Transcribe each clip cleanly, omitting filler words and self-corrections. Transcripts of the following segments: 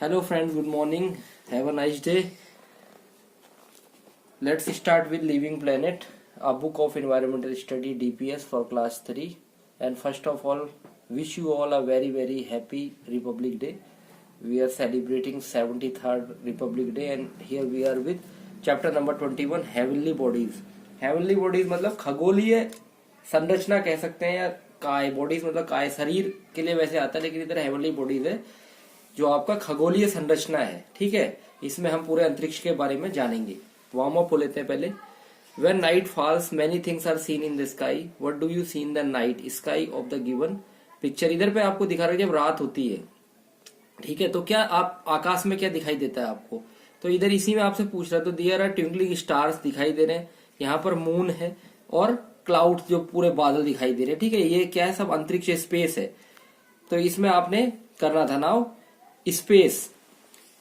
Hello friends, good morning. Have a nice day. Let's start with Living Planet, a book of environmental study DPS for class 3. And first of all, wish you all a very happy Republic Day. We are celebrating 73rd Republic Day and here we are with chapter number 21 Heavenly Bodies. Heavenly Bodies मतलब खगोलीय संरचना कह सकते हैं या काय bodies मतलब काय शरीर के लिए वैसे आता है, लेकिन इधर हेवनली बॉडीज है जो आपका खगोलीय संरचना है। ठीक है, इसमें हम पूरे अंतरिक्ष के बारे में जानेंगे। वार्म अप हो लेते हैं पहले। When night falls, many things are seen in the sky. What do you see in the night sky of the given picture? इधर पे आपको दिखा रहा है जब रात होती है, ठीक है, तो क्या आप आकाश में क्या दिखाई देता है आपको? तो इधर इसी में आपसे पूछ रहा है, तो देयर आर ट्विंकलिंग स्टार्स दिखाई दे रहे हैं, यहाँ पर मून है और क्लाउड जो पूरे बादल दिखाई दे रहे हैं। ठीक है, ये क्या है, सब अंतरिक्ष स्पेस है। तो इसमें आपने करना था नाउ स्पेस।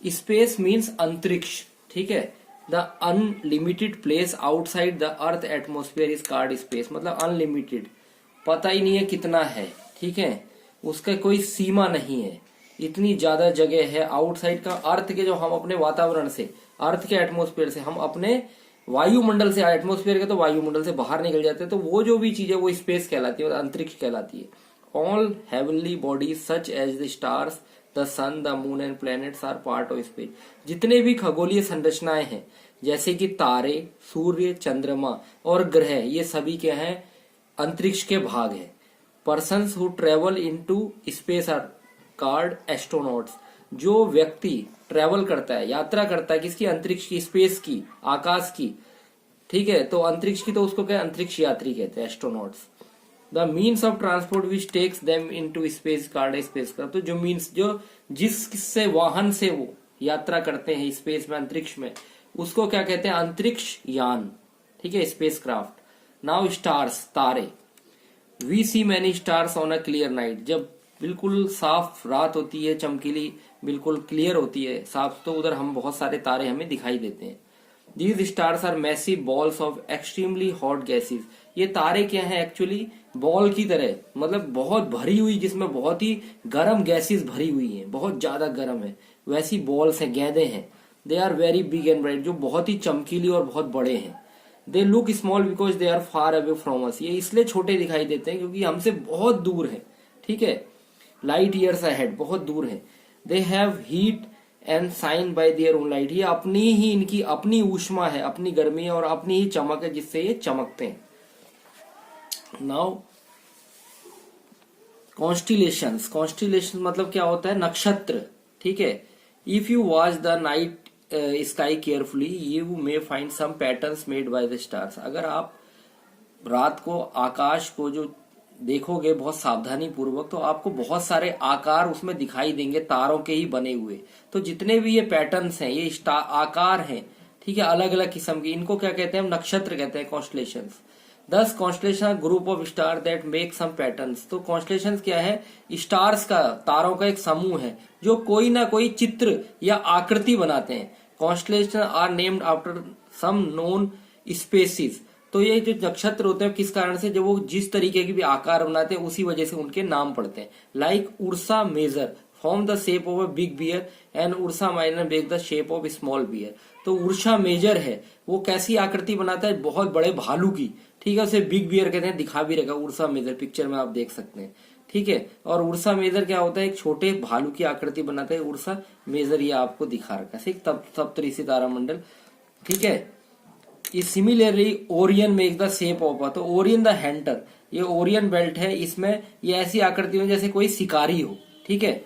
स्पेस मीन्स अंतरिक्ष। ठीक है, the unlimited place outside the earth atmosphere is called space. मतलब अनलिमिटेड, पता ही नहीं है कितना है। ठीक है, उसका कोई सीमा नहीं है, इतनी ज्यादा जगह है आउटसाइड का अर्थ के, जो हम अपने वातावरण से, अर्थ के एटमोस्फेयर से, हम अपने वायुमंडल से, एटमोस्फेयर के तो वायुमंडल से बाहर निकल जाते हैं, तो वो जो भी चीज है वो स्पेस कहलाती है, अंतरिक्ष कहलाती है। All heavenly bodies such as the stars, the sun, the moon and planets are part of space. जितने भी खगोलीय संरचनाएं हैं जैसे कि तारे, सूर्य, चंद्रमा और ग्रह, ये सभी क्या हैं, अंतरिक्ष के भाग हैं। Persons who travel into space are called astronauts. जो व्यक्ति ट्रेवल करता है, यात्रा करता है, किसकी, अंतरिक्ष की, स्पेस की, आकाश की, ठीक है, तो अंतरिक्ष की, तो उसको क्या, अंतरिक्ष यात्री कहते हैं, astronauts. The means of transport which takes them into space called spacecraft. तो जो मीन्स, जो जिससे वाहन से वो यात्रा करते हैं स्पेस में, अंतरिक्ष में, उसको क्या कहते हैं, अंतरिक्ष यान। ठीक है, स्पेस क्राफ्ट। नाउ स्टार्स, तारे। We see many stars on a clear night. जब बिल्कुल साफ रात होती है, चमकीली, बिल्कुल क्लियर होती है, साफ, तो उधर हम बहुत सारे तारे हमें दिखाई देते हैं। These stars are massive balls of extremely hot gases। ये तारे क्या हैं, एक्चुअली बॉल की तरह, मतलब बहुत भरी हुई, जिसमें बहुत ही गर्म गैसेस भरी हुई हैं, बहुत ज्यादा गर्म है, वैसी बॉल्स हैं, गेंदे हैं। They are very big and bright, जो बहुत ही चमकीली और बहुत बड़े हैं। They look small because they are far away from us. ये इसलिए छोटे दिखाई देते हैं क्योंकि हमसे बहुत दूर है। ठीक है, लाइट ईयर्स अहेड, बहुत दूर है। They have heat and shine by their own light. ये अपनी ही, इनकी अपनी ऊष्मा है, अपनी गर्मी है और अपनी ही चमक है, जिससे ये चमकते हैं। Now constellations. कॉन्स्टिलेशन मतलब क्या होता है, नक्षत्र। ठीक है, if you watch the night sky carefully you may find some patterns made by the stars. अगर आप रात को आकाश को जो देखोगे बहुत सावधानी पूर्वक, तो आपको बहुत सारे आकार उसमें दिखाई देंगे, तारों के ही बने हुए। तो जितने भी ये पैटर्न्स हैं, ये आकार हैं, ठीक है, अलग अलग किस्म के, इनको क्या कहते हैं, हम नक्षत्र कहते हैं, constellations. Thus constellation group of star that make some patterns. तो कॉन्स्टलेशंस क्या है, स्टार्स का, तारों का एक समूह है जो कोई ना कोई चित्र या आकृति बनाते हैं। Constellation are named after some known species. तो ये जो नक्षत्र होते हैं, किस कारण से, जब वो जिस तरीके के भी आकार बनाते हैं उसी वजह से उनके नाम पड़ते हैं। Like Ursa Major form the shape of a big bear and Ursa Minor make the shape of small bear. तो उर्सा मेजर है, वो कैसी आकृति बनाता है, बहुत बड़े भालू की। ठीक है, उसे बिग बियर कहते हैं, दिखा भी रहेगा उर्सा मेजर, पिक्चर में आप देख सकते हैं। ठीक है, और उर्सा मेजर क्या होता है, एक छोटे भालू की आकृति बनाता है, उर्सा मेजर ये आपको दिखा रखा है। तब सप्तऋषि तारामंडल। ठीक है, similarly Orion make the shape of, तो ओरियन द हंटर, ये ओरियन बेल्ट है, इसमें ये ऐसी आकृति में जैसे कोई शिकारी हो। ठीक है,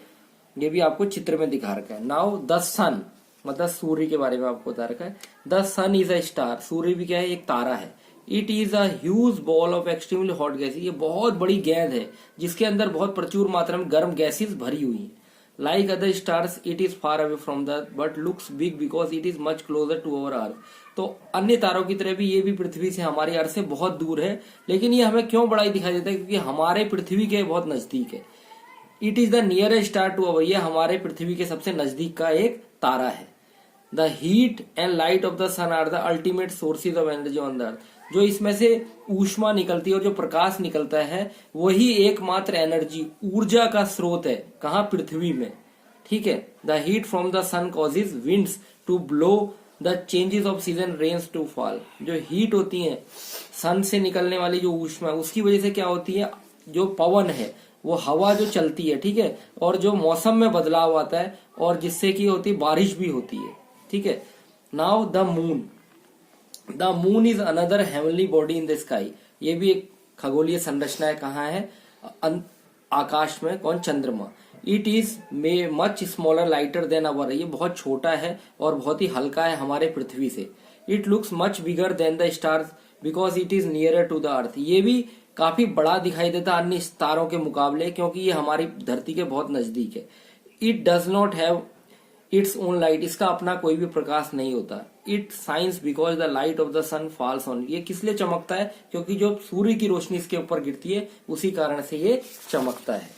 ये भी आपको चित्र में दिखा रखा है। नाउ द सन, मतलब सूर्य के बारे में आपको बता रखा है। The sun is a star. सूर्य भी क्या है, एक तारा है। It is a huge ball of extremely hot gas. ये बहुत बड़ी गेंद है जिसके अंदर बहुत प्रचुर मात्रा में गर्म गैसेस भरी हुई है। Like other stars, it is far away from the but looks big because it is much closer to our Earth। तो अन्य तारों की तरह भी ये भी पृथ्वी से, हमारी अर्थ से बहुत दूर है, लेकिन ये हमें क्यों बड़ा दिखाई देता है, क्योंकि हमारे पृथ्वी के बहुत नजदीक है। It is the nearest star to our. ये हमारे पृथ्वी के सबसे नजदीक का एक तारा है। The heat and light of the sun are the ultimate sources of energy on the earth. जो इसमें से ऊष्मा निकलती है और जो प्रकाश निकलता है, वही एकमात्र एनर्जी, ऊर्जा का स्रोत है, कहाँ, पृथ्वी में। ठीक है। The heat from the sun causes winds to blow, the changes of season rains to fall. जो हीट होती है सन से निकलने वाली जो ऊष्मा, उसकी वजह से क्या होती है, जो पवन है वो हवा जो चलती है, ठीक है, और जो मौसम में बदलाव आता है और जिससे की होती बारिश भी होती है, ठीक है। Now the moon is another heavenly body in the sky. ये भी एक खगोलीय संरचना है। कहाँ है, आकाश में। कौन, चंद्रमा। It is much smaller lighter than our, ये बहुत छोटा है और बहुत ही हल्का है हमारे पृथ्वी से। It looks much bigger than the stars because it is nearer to the earth. ये भी काफी बड़ा दिखाई देता अन्य तारों के मुकाबले क्योंकि ये हमारी धरती के बहुत नजदीक है। It does not have its own light, इसका अपना कोई भी प्रकाश नहीं होता। It shines because the light of the sun falls on, ये किस लिए चमकता है, क्योंकि जो सूर्य की रोशनी इसके ऊपर गिरती है उसी कारण से ये चमकता है।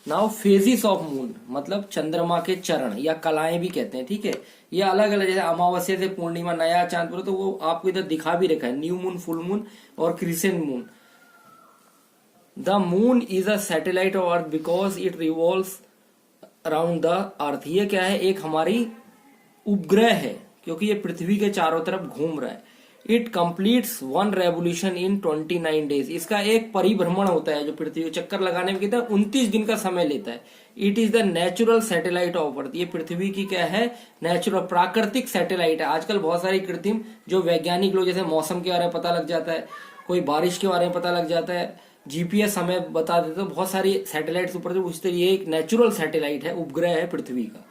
नाउ फेजिस ऑफ मून, मतलब चंद्रमा के चरण या कलाएं भी कहते हैं, ठीक है। ये अलग अलग, जैसे अमावस्या से पूर्णिमा, नया चांद बोलो तो वो आपको इधर दिखा भी रखा है, न्यू मून, फुल मून और crescent moon. The moon is a satellite of earth because it revolves around the earth. ये क्या है, एक हमारी उपग्रह है क्योंकि ये पृथ्वी के चारों तरफ घूम रहा है। It completes one revolution in 29 days, इसका एक परिभ्रमण होता है जो पृथ्वी को चक्कर लगाने में कितना 29 दिन का समय लेता है। It is the natural satellite of earth, ये पृथ्वी की क्या है, नेचुरल प्राकृतिक सैटेलाइट है। आजकल बहुत सारी कृत्रिम जो वैज्ञानिक लोग, जैसे मौसम के बारे में पता लग जाता है, कोई बारिश के बारे में पता लग जाता है, जीपीएस हमें बता देते, तो बहुत सारी सैटेलाइट्स ऊपर जो पूछते, ये एक नेचुरल सैटेलाइट है, उपग्रह है पृथ्वी का।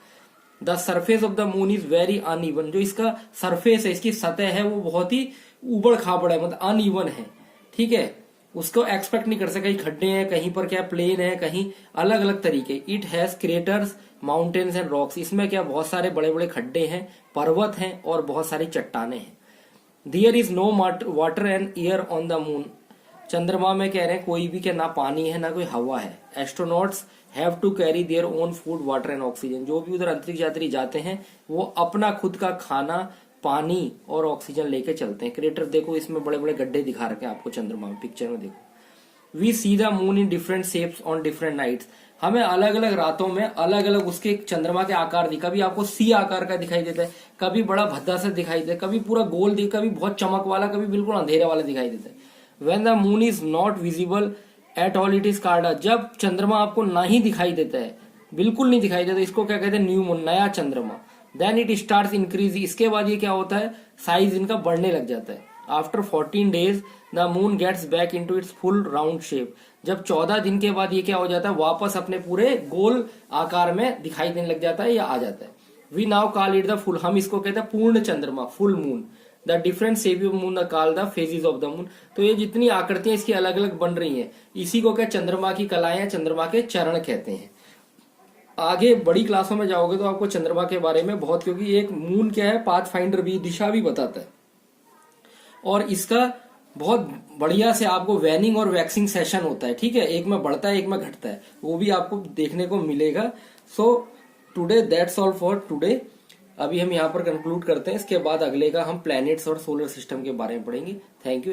The surface of the moon is very uneven, जो इसका सरफेस है, इसकी सतह है वो बहुत ही उबड़ खाबड़ है, मतलब अनइवन है, ठीक है। उसको एक्सपेक्ट नहीं कर सकते, कहीं खड्डे हैं, कहीं पर क्या प्लेन है, कहीं अलग अलग तरीके। It has craters, mountains and rocks, इसमें क्या बहुत सारे बड़े बड़े खड्डे हैं, पर्वत हैं और बहुत सारी चट्टाने हैं। There is no water and air on the moon, चंद्रमा में कह रहे हैं कोई भी क्या, ना पानी है ना कोई हवा है। Astronauts have to carry their own food, water and oxygen, जो भी उधर अंतरिक्ष यात्री जाते हैं वो अपना खुद का खाना, पानी और ऑक्सीजन लेके चलते हैं। क्रेटर देखो, इसमें बड़े बड़े गड्ढे दिखा रखे हैं आपको चंद्रमा में, पिक्चर में देखो। We see the moon in different shapes on different nights, हमें अलग अलग रातों में अलग अलग उसके चंद्रमा के आकार दिखा, कभी आपको सी आकार का दिखाई देता है, कभी बड़ा भद्दा सा दिखाई देता है, कभी पूरा गोल दिखा, कभी बहुत चमक वाला, कभी बिल्कुल अंधेरे वाला दिखाई देता है। When the moon is not visible at all, it is called, जब चंद्रमा आपको नहीं दिखाई देता है, बिल्कुल नहीं दिखाई देता, इसको क्या कहते हैं, न्यू मून, नया चंद्रमा। Then it starts increase, इसके बाद ये क्या होता है, साइज इनका बढ़ने लग जाता है। After 14 days the moon gets back into its full round shape, जब 14 दिन के बाद ये क्या हो जाता है, वापस अपने पूरे गोल आकार में दिखाई देने लग जाता है या आ जाता है। We now call it the full, हम इसको कहते हैं पूर्ण चंद्रमा, full moon. The different shape of moon called the phases of the moon, तो ये जितनी आकृतियां इसकी अलग अलग बन रही हैं, इसी को क्या चंद्रमा की कलाएं, चंद्रमा के चरण कहते हैं। आगे बड़ी क्लासों में जाओगे तो आपको चंद्रमा के बारे में बहुत, क्योंकि एक मून क्या है, पाथ फाइंडर भी, दिशा भी बताता है, और इसका बहुत बढ़िया से आपको वैनिंग और वैक्सिंग सेशन होता है, ठीक है, एक में बढ़ता है एक में घटता है, वो भी आपको देखने को मिलेगा। So today that's all for today, अभी हम यहाँ पर कंक्लूड करते हैं, इसके बाद अगले का हम प्लैनेट्स और सोलर सिस्टम के बारे में पढ़ेंगे। Thank you.